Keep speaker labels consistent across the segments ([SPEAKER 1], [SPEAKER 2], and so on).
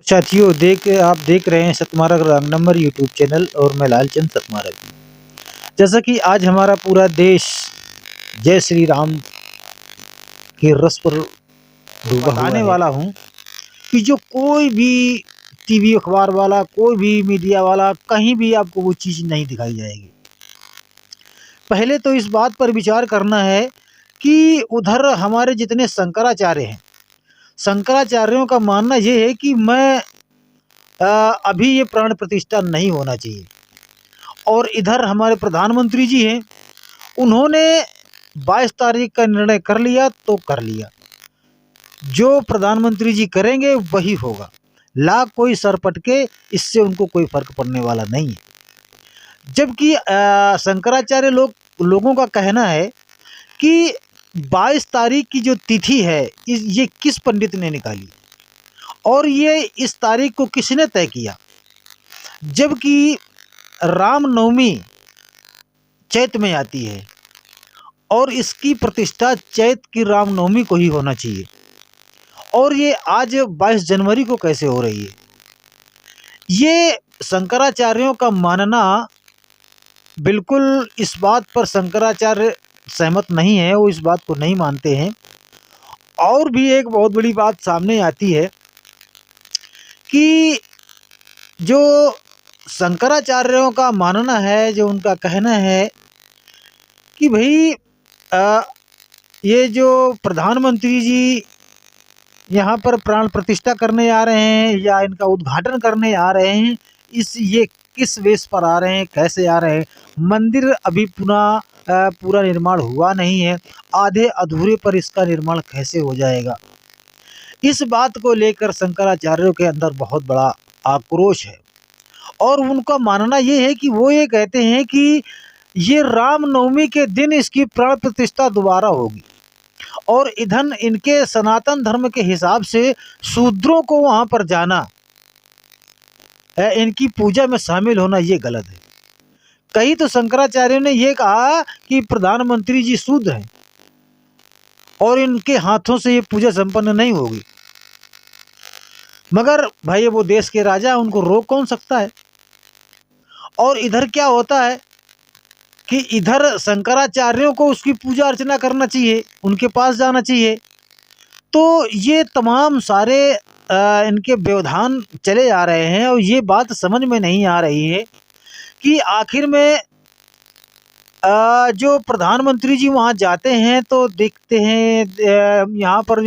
[SPEAKER 1] साथियों आप देख रहे हैं सतमार्ग रॉन्ग नंबर यूट्यूब चैनल और मैं लालचंद सतमार्ग। जैसा कि आज हमारा पूरा देश जय श्री राम के रस पर डूबा बताने वाला हूं कि जो कोई भी टीवी अखबार वाला, कोई भी मीडिया वाला, कहीं भी आपको वो चीज़ नहीं दिखाई जाएगी। पहले तो इस बात पर विचार करना है कि उधर हमारे जितने शंकराचार्य हैं, शंकराचार्यों का मानना ये है कि अभी ये प्राण प्रतिष्ठा नहीं होना चाहिए। और इधर हमारे प्रधानमंत्री जी हैं, उन्होंने 22 तारीख का निर्णय कर लिया तो कर लिया। जो प्रधानमंत्री जी करेंगे वही होगा, लाख कोई सर पटके, इससे उनको कोई फर्क पड़ने वाला नहीं है। जबकि शंकराचार्य लोगों का कहना है कि 22 तारीख की जो तिथि है ये किस पंडित ने निकाली और ये इस तारीख को किसने तय किया, जबकि रामनवमी चैत में आती है और इसकी प्रतिष्ठा चैत की रामनवमी को ही होना चाहिए। और ये आज 22 जनवरी को कैसे हो रही है? ये शंकराचार्यों का मानना बिल्कुल, इस बात पर शंकराचार्य सहमत नहीं है, वो इस बात को नहीं मानते हैं। और भी एक बहुत बड़ी बात सामने आती है कि जो शंकराचार्यों का मानना है, जो उनका कहना है कि भाई ये जो प्रधानमंत्री जी यहाँ पर प्राण प्रतिष्ठा करने आ रहे हैं या इनका उद्घाटन करने आ रहे हैं, ये किस वेश पर आ रहे हैं, कैसे आ रहे हैं? मंदिर अभी पूरा निर्माण हुआ नहीं है, आधे अधूरे पर इसका निर्माण कैसे हो जाएगा? इस बात को लेकर शंकराचार्यों के अंदर बहुत बड़ा आक्रोश है। और उनका मानना ये है कि वो ये कहते हैं कि ये रामनवमी के दिन इसकी प्राण प्रतिष्ठा दोबारा होगी और इधर इनके सनातन धर्म के हिसाब से शूद्रों को वहाँ पर जाना, इनकी पूजा में शामिल होना, ये गलत है। कहीं तो शंकराचार्य ने ये कहा कि प्रधानमंत्री जी शूद्र हैं और इनके हाथों से ये पूजा संपन्न नहीं होगी, मगर भाई वो देश के राजा, उनको रोक कौन सकता है? और इधर क्या होता है कि इधर शंकराचार्यों को उसकी पूजा अर्चना करना चाहिए, उनके पास जाना चाहिए। तो ये तमाम सारे इनके व्यवधान चले आ रहे हैं और ये बात समझ में नहीं आ रही है कि आखिर में जो प्रधानमंत्री जी वहाँ जाते हैं तो देखते हैं यहाँ पर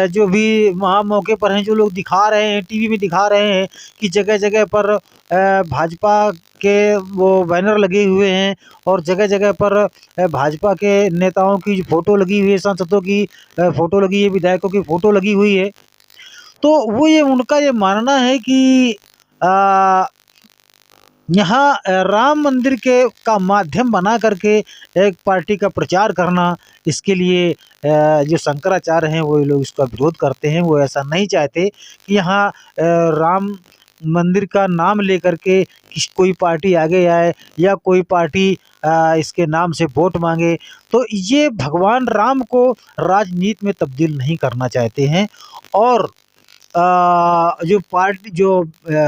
[SPEAKER 1] जो भी वहाँ मौके पर हैं, जो लोग दिखा रहे हैं, टीवी में दिखा रहे हैं कि जगह जगह पर भाजपा के वो बैनर लगे हुए हैं और जगह जगह पर भाजपा के नेताओं की फ़ोटो लगी हुई है, सांसदों की फ़ोटो लगी है, विधायकों की फ़ोटो लगी हुई है। तो वो उनका ये मानना है कि यहाँ राम मंदिर का माध्यम बना करके एक पार्टी का प्रचार करना, इसके लिए जो शंकराचार्य हैं वो लोग इसका विरोध करते हैं। वो ऐसा नहीं चाहते कि यहाँ राम मंदिर का नाम लेकर के कोई पार्टी आगे आए या कोई पार्टी इसके नाम से वोट मांगे। तो ये भगवान राम को राजनीति में तब्दील नहीं करना चाहते हैं। और जो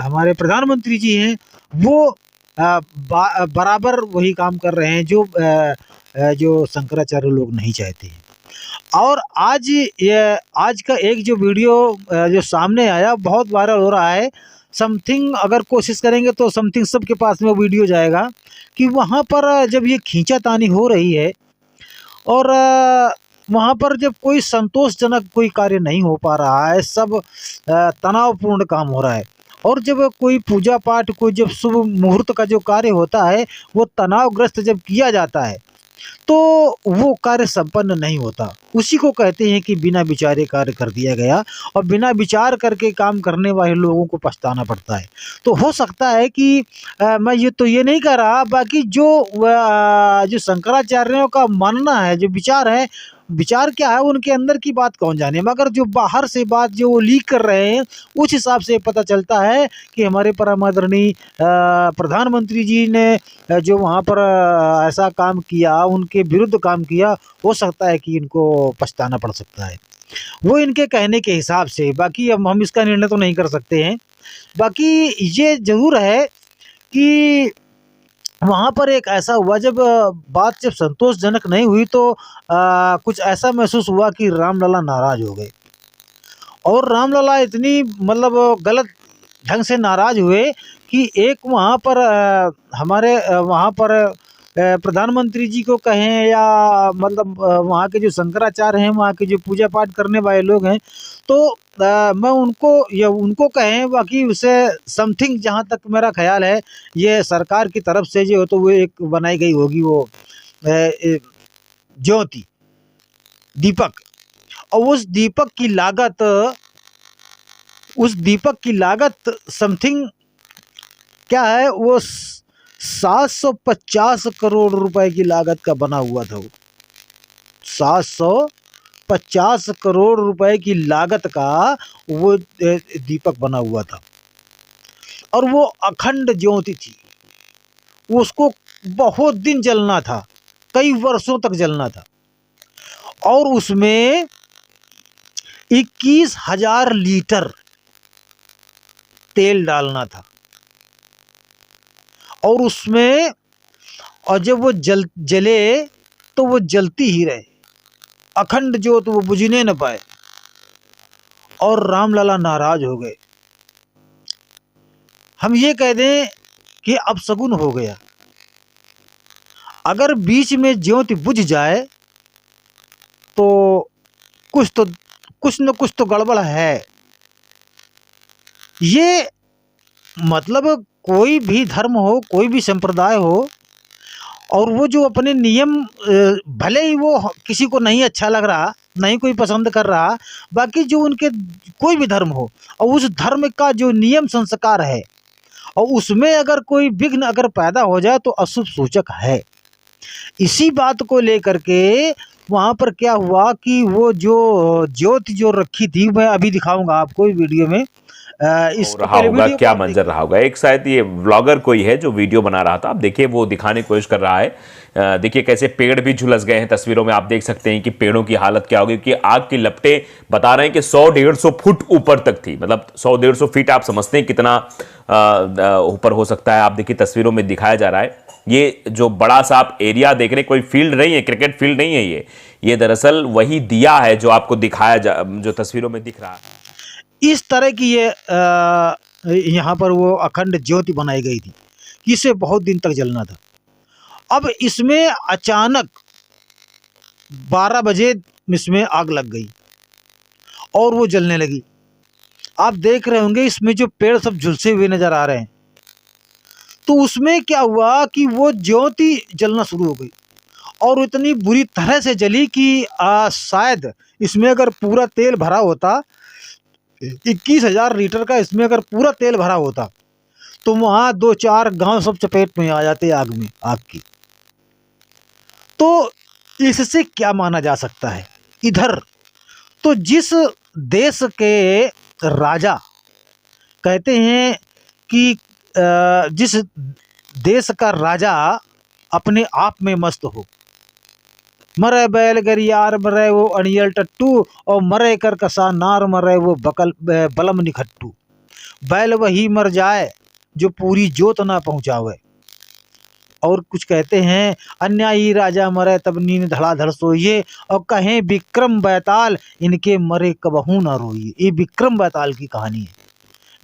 [SPEAKER 1] हमारे प्रधानमंत्री जी हैं वो बराबर वही काम कर रहे हैं जो शंकराचार्य लोग नहीं चाहते हैं। और आज का एक जो वीडियो जो सामने आया, बहुत वायरल हो रहा है। समथिंग अगर कोशिश करेंगे तो समथिंग सबके पास में वो वीडियो जाएगा कि वहाँ पर जब ये खींचातानी हो रही है और वहाँ पर जब कोई संतोषजनक कोई कार्य नहीं हो पा रहा है, सब तनावपूर्ण काम हो रहा है, और जब कोई पूजा पाठ, कोई जब शुभ मुहूर्त का जो कार्य होता है वो तनावग्रस्त जब किया जाता है तो वो कार्य संपन्न नहीं होता। उसी को कहते हैं कि बिना विचारे कार्य कर दिया गया, और बिना विचार करके काम करने वाले लोगों को पछताना पड़ता है। तो हो सकता है कि मैं ये नहीं कह रहा, बाकी जो शंकराचार्यों का मानना है, जो विचार है, विचार क्या है उनके अंदर की बात कौन जाने, मगर जो बाहर से बात जो वो लीक कर रहे हैं उस हिसाब से पता चलता है कि हमारे परम आदरणीय प्रधानमंत्री जी ने जो वहाँ पर ऐसा काम किया, उनके विरुद्ध काम किया, हो सकता है कि इनको पछताना पड़ सकता है। वो इनके कहने के हिसाब से, बाकी अब हम इसका निर्णय तो नहीं कर सकते हैं। बाकी ये ज़रूर है कि वहाँ पर एक ऐसा हुआ, जब बात जब संतोषजनक नहीं हुई तो कुछ ऐसा महसूस हुआ कि रामलला नाराज़ हो गए। और रामलला इतनी मतलब गलत ढंग से नाराज़ हुए कि एक वहाँ पर हमारे वहाँ पर प्रधानमंत्री जी को कहें या मतलब वहाँ के जो शंकराचार्य हैं, वहाँ के जो पूजा पाठ करने वाले लोग हैं, तो मैं उनको या उनको कहें, बाकी उसे समथिंग जहाँ तक मेरा ख्याल है, ये सरकार की तरफ से जो तो वो एक बनाई गई होगी, वो ज्योति, दीपक। और उस दीपक की लागत समथिंग क्या है, वो 750 करोड़ रुपए की लागत का बना हुआ था। वो 750 करोड़ रुपए की लागत का वो दीपक बना हुआ था। और वो अखंड ज्योति थी, उसको बहुत दिन जलना था, कई वर्षों तक जलना था। और उसमें 21,000 लीटर तेल डालना था। और उसमें, और जब वो जले तो वो जलती ही रहे, अखंड ज्योत, वो बुझने न पाए। और रामलला नाराज हो गए। हम ये कह दें कि अब शगुन हो गया। अगर बीच में ज्योति बुझ जाए तो कुछ न कुछ तो गड़बड़ है। ये मतलब कोई भी धर्म हो, कोई भी संप्रदाय हो, और वो जो अपने नियम, भले ही वो किसी को नहीं अच्छा लग रहा, नहीं कोई पसंद कर रहा, बाकी जो उनके कोई भी धर्म हो, और उस धर्म का जो नियम संस्कार है, और उसमें अगर कोई विघ्न अगर पैदा हो जाए तो अशुभ सूचक है। इसी बात को लेकर के वहाँ पर क्या हुआ कि वो जो ज्योति जो रखी थी, मैं अभी दिखाऊंगा आपको वीडियो में।
[SPEAKER 2] हो
[SPEAKER 1] इसको
[SPEAKER 2] रहा
[SPEAKER 1] पहले
[SPEAKER 2] होगा,
[SPEAKER 1] वीडियो को
[SPEAKER 2] क्या
[SPEAKER 1] आप
[SPEAKER 2] मंजर
[SPEAKER 1] देखिए।
[SPEAKER 2] रहा होगा। एक शायद ये व्लॉगर कोई है जो वीडियो बना रहा था, आप देखिए वो दिखाने की कोशिश कर रहा है। देखिए कैसे पेड़ भी झुलस गए हैं। तस्वीरों में आप देख सकते हैं कि पेड़ों की हालत क्या होगी, कि आग की लपटें बता रहे हैं कि 100-150 फुट ऊपर तक थी। मतलब 100-150 फीट आप समझते हैं कितना ऊपर हो सकता है। आप देखिए तस्वीरों में दिखाया जा रहा है। ये जो बड़ा सा आप एरिया देख रहे हैं, कोई फील्ड नहीं है, क्रिकेट फील्ड नहीं है ये दरअसल वही दिया है जो आपको जो तस्वीरों में दिख रहा है।
[SPEAKER 1] इस तरह की ये यहाँ पर वो अखंड ज्योति बनाई गई थी कि इसे बहुत दिन तक जलना था। अब इसमें अचानक 12 बजे इसमें आग लग गई और वो जलने लगी। आप देख रहे होंगे इसमें जो पेड़ सब झुलसे हुए नजर आ रहे हैं। तो उसमें क्या हुआ कि वो ज्योति जलना शुरू हो गई, और इतनी बुरी तरह से जली कि शायद इसमें अगर पूरा तेल भरा होता, 21,000 लीटर का इसमें अगर पूरा तेल भरा होता, तो वहाँ 2-4 गांव सब चपेट में आ जाते आग में, आग की। तो इससे क्या माना जा सकता है? इधर तो जिस देश के राजा कहते हैं कि जिस देश का राजा अपने आप में मस्त हो, मरे बैल गरियार मरे वो अड़ियल टट्टू, और मरे कर कसा नार मरे वो बलम निखट्टू। बैल वही मर जाए जो पूरी जोत ना पहुंचावे। और कुछ कहते हैं, अन्यायी राजा मरे तब नींद धड़ाधड़ सोइए, और कहें विक्रम बैताल इनके मरे कबहू ना रोइए। ये विक्रम बैताल की कहानी है।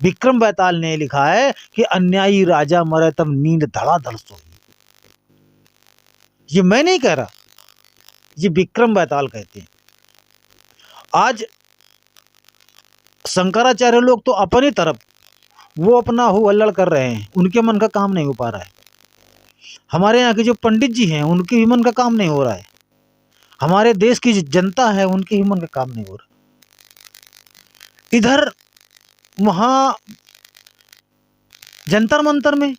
[SPEAKER 1] विक्रम बैताल ने लिखा है कि अन्यायी राजा मरे तब नींद धड़ाधड़ सोइए। ये मैं नहीं कह रहा, ये विक्रम बैताल कहते हैं। आज शंकराचार्य लोग तो अपनी तरफ वो अपना हो अल्लड़ कर रहे हैं, उनके मन का काम नहीं हो पा रहा है। हमारे यहाँ के जो पंडित जी हैं उनके भी मन का काम नहीं हो रहा है। हमारे देश की जो जनता है उनके भी मन का काम नहीं हो रहा। इधर वहाँ जंतर मंतर में,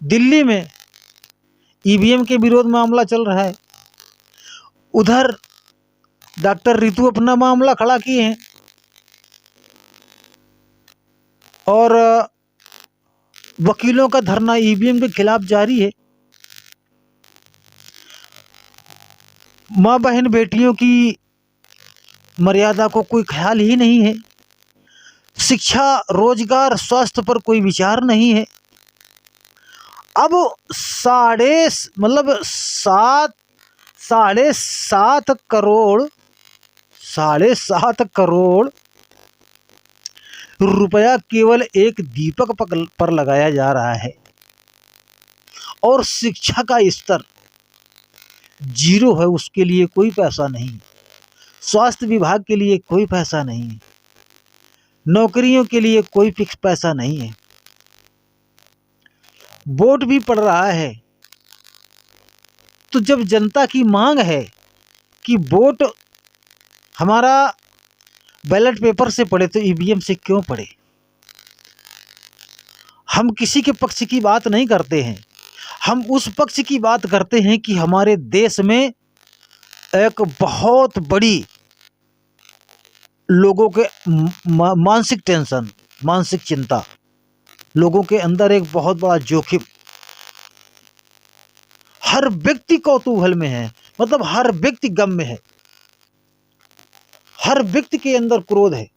[SPEAKER 1] दिल्ली में ईवीएम के विरोध में मामला चल रहा है। उधर डॉक्टर रितु अपना मामला खड़ा किए हैं, और वकीलों का धरना ईवीएम के खिलाफ जारी है। माँ बहन बेटियों की मर्यादा को कोई ख्याल ही नहीं है। शिक्षा, रोजगार, स्वास्थ्य पर कोई विचार नहीं है। अब साढ़े सात करोड़ रुपया केवल एक दीपक पर लगाया जा रहा है और शिक्षा का स्तर 0 है, उसके लिए कोई पैसा नहीं। स्वास्थ्य विभाग के लिए कोई पैसा नहीं है, नौकरियों के लिए कोई फिक्स पैसा नहीं है। वोट भी पड़ रहा है, तो जब जनता की मांग है कि वोट हमारा बैलेट पेपर से पड़े तो ईवीएम से क्यों पड़े? हम किसी के पक्ष की बात नहीं करते हैं, हम उस पक्ष की बात करते हैं कि हमारे देश में एक बहुत बड़ी लोगों के मानसिक टेंशन, मानसिक चिंता, लोगों के अंदर एक बहुत बड़ा जोखिम, हर व्यक्ति कौतूहल में है, मतलब हर व्यक्ति गम में है, हर व्यक्ति के अंदर क्रोध है।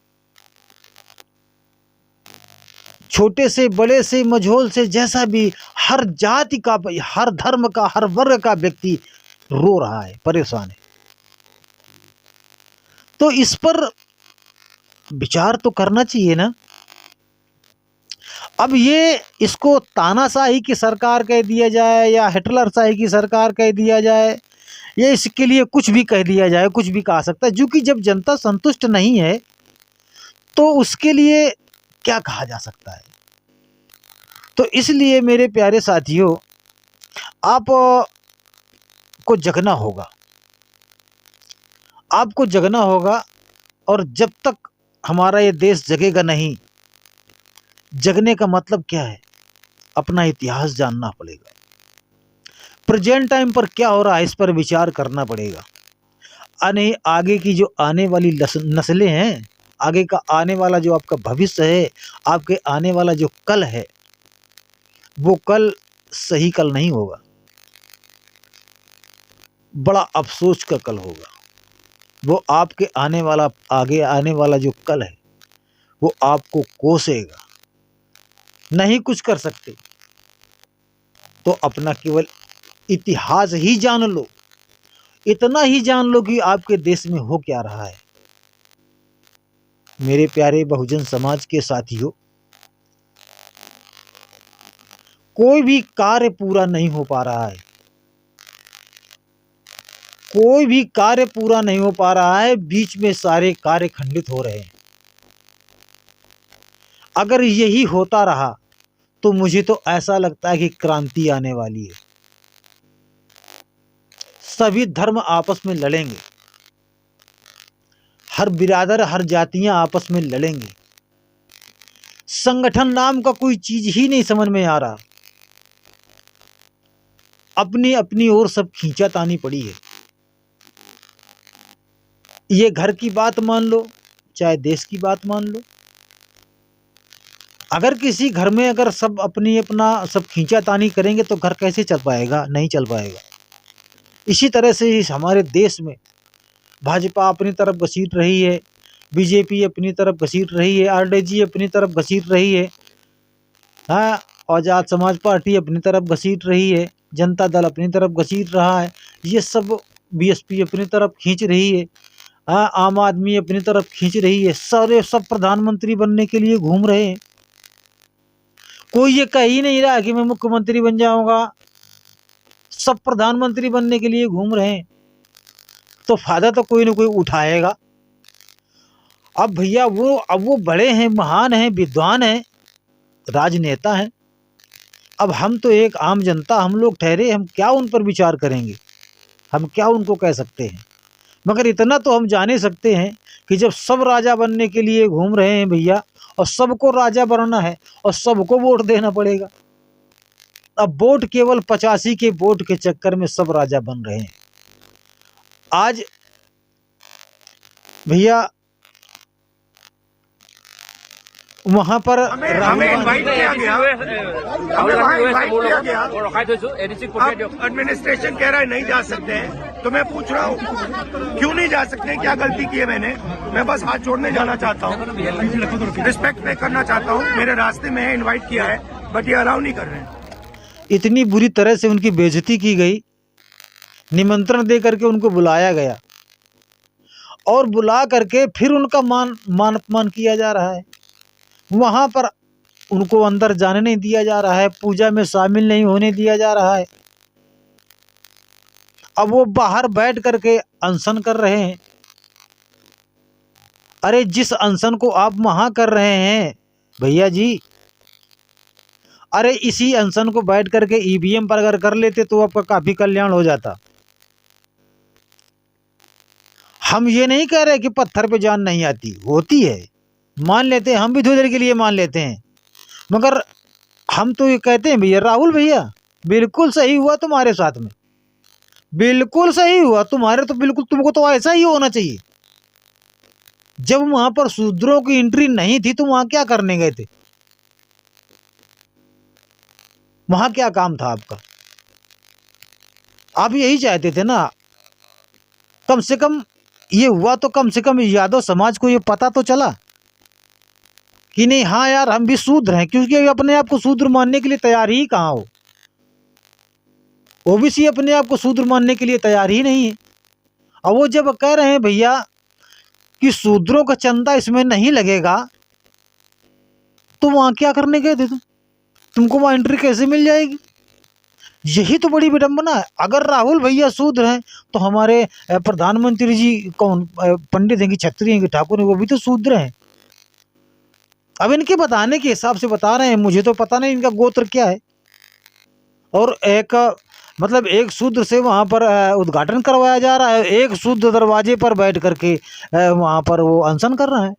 [SPEAKER 1] छोटे से बड़े से मझोल से जैसा भी, हर जाति का, हर धर्म का, हर वर्ग का व्यक्ति रो रहा है, परेशान है। तो इस पर विचार तो करना चाहिए ना। अब ये इसको तानाशाही की सरकार कह दिया जाए या हिटलरशाही की सरकार कह दिया जाए, या इसके लिए कुछ भी कह दिया जाए, कुछ भी कहा सकता है, क्योंकि जब जनता संतुष्ट नहीं है तो उसके लिए क्या कहा जा सकता है। तो इसलिए मेरे प्यारे साथियों, आप को जगना होगा, आपको जगना होगा। और जब तक हमारा ये देश जगेगा नहीं, जगने का मतलब क्या है? अपना इतिहास जानना पड़ेगा, प्रेजेंट टाइम पर क्या हो रहा है इस पर विचार करना पड़ेगा। आगे की जो आने वाली नस्लें हैं, आगे का आने वाला जो आपका भविष्य है, आपके आने वाला जो कल है, वो कल सही कल नहीं होगा, बड़ा अफसोस का कल होगा। वो आपके आगे आने वाला जो कल है, वो आपको कोसेगा। नहीं कुछ कर सकते तो अपना केवल इतिहास ही जान लो, इतना ही जान लो कि आपके देश में हो क्या रहा है। मेरे प्यारे बहुजन समाज के साथियों, कोई भी कार्य पूरा नहीं हो पा रहा है, कोई भी कार्य पूरा नहीं हो पा रहा है, बीच में सारे कार्य खंडित हो रहे हैं। अगर यही होता रहा तो मुझे तो ऐसा लगता है कि क्रांति आने वाली है। सभी धर्म आपस में लड़ेंगे, हर बिरादर, हर जातियां आपस में लड़ेंगे। संगठन नाम का कोई चीज ही नहीं समझ में आ रहा, अपनी अपनी ओर सब खींचातानी पड़ी है। ये घर की बात मान लो, चाहे देश की बात मान लो, अगर किसी घर में अगर सब अपना सब खींचातानी करेंगे तो घर कैसे चल पाएगा? नहीं चल पाएगा। इसी तरह से हमारे देश में भाजपा अपनी तरफ घसीट रही है, बीजेपी अपनी तरफ घसीट रही है, आरजेडी अपनी तरफ घसीट रही है, हाँ, आजाद समाज पार्टी अपनी तरफ घसीट रही है, जनता दल अपनी तरफ घसीट रहा है, ये सब बीएसपी अपनी तरफ खींच रही है, हाँ, आम आदमी अपनी तरफ खींच रही है। सब प्रधानमंत्री बनने के लिए घूम रहे हैं। कोई ये कह ही नहीं रहा कि मैं मुख्यमंत्री बन जाऊंगा, सब प्रधानमंत्री बनने के लिए घूम रहे हैं। तो फायदा तो कोई ना कोई उठाएगा। अब भैया वो बड़े हैं, महान हैं, विद्वान हैं, राजनेता हैं। अब हम तो एक आम जनता, हम लोग ठहरे, हम क्या उन पर विचार करेंगे? हम क्या उनको कह सकते हैं? मगर इतना तो हम जाने सकते हैं कि जब सब राजा बनने के लिए घूम रहे हैं भैया, और सबको राजा बनना है और सबको वोट देना पड़ेगा। अब वोट केवल 85 के वोट के चक्कर में सब राजा बन रहे हैं। आज भैया वहां पर
[SPEAKER 3] हमें इनवाइट किया गया, हमें वहाँ इनवाइट किया गया। एडमिनिस्ट्रेशन कह रहा है नहीं जा सकते हैं। तो मैं पूछ रहा हूँ क्यों नहीं जा सकते? क्या गलती की है मैंने? मैं बस हाथ जोड़ने जाना चाहता हूँ, रिस्पेक्ट पे करना चाहता हूँ। मेरे रास्ते में इनवाइट किया है, बट ये अलाउ नहीं कर रहे हैं।
[SPEAKER 1] इतनी बुरी तरह से उनकी बेइज्जती की गई, निमंत्रण दे करके उनको बुलाया गया और बुला करके फिर उनका मान अपमान किया जा रहा है। वहाँ पर उनको अंदर जाने नहीं दिया जा रहा है, पूजा में शामिल नहीं होने दिया जा रहा है। अब वो बाहर बैठ करके अनशन कर रहे हैं। अरे जिस अनशन को आप वहाँ कर रहे हैं भैया जी, अरे इसी अनशन को बैठ करके ईवीएम पर अगर कर लेते तो आपका काफी कल्याण हो जाता। हम ये नहीं कह रहे कि पत्थर पे जान नहीं आती, होती है, मान लेते हैं, हम भी थोड़ी देर के लिए मान लेते हैं, मगर हम तो ये कहते हैं भैया राहुल भैया बिल्कुल सही हुआ तुम्हारे साथ में, बिल्कुल सही हुआ तुम्हारे, तो बिल्कुल तुमको तो ऐसा ही होना चाहिए। जब वहां पर शूद्रों की एंट्री नहीं थी तो वहां क्या करने गए थे? वहां क्या काम था आपका? आप यही चाहते थे ना, कम से कम ये हुआ तो कम से कम यादव समाज को ये पता तो चला कि नहीं हाँ यार हम भी शूद्र हैं, क्योंकि ये अपने आप को शूद्र मानने के लिए तैयार ही कहाँ हो। ओबीसी अपने आप को शूद्र मानने के लिए तैयार ही नहीं है। और वो जब कह रहे हैं भैया कि शूद्रों का चंदा इसमें नहीं लगेगा, तो वहां क्या करने गए थे तुमको वहां एंट्री कैसे मिल जाएगी? यही तो बड़ी विडंबना है। अगर राहुल भैया शूद्र हैं तो हमारे प्रधानमंत्री जी कौन पंडित हैं कि क्षत्रिय हैं कि ठाकुर हैं, वो भी तो शूद्र हैं। अब इनके बताने के हिसाब से बता रहे हैं, मुझे तो पता नहीं इनका गोत्र क्या है। और एक मतलब एक शूद्र से वहाँ पर उद्घाटन करवाया जा रहा है, एक शूद्र दरवाजे पर बैठ करके वहाँ पर वो अनशन कर रहा है।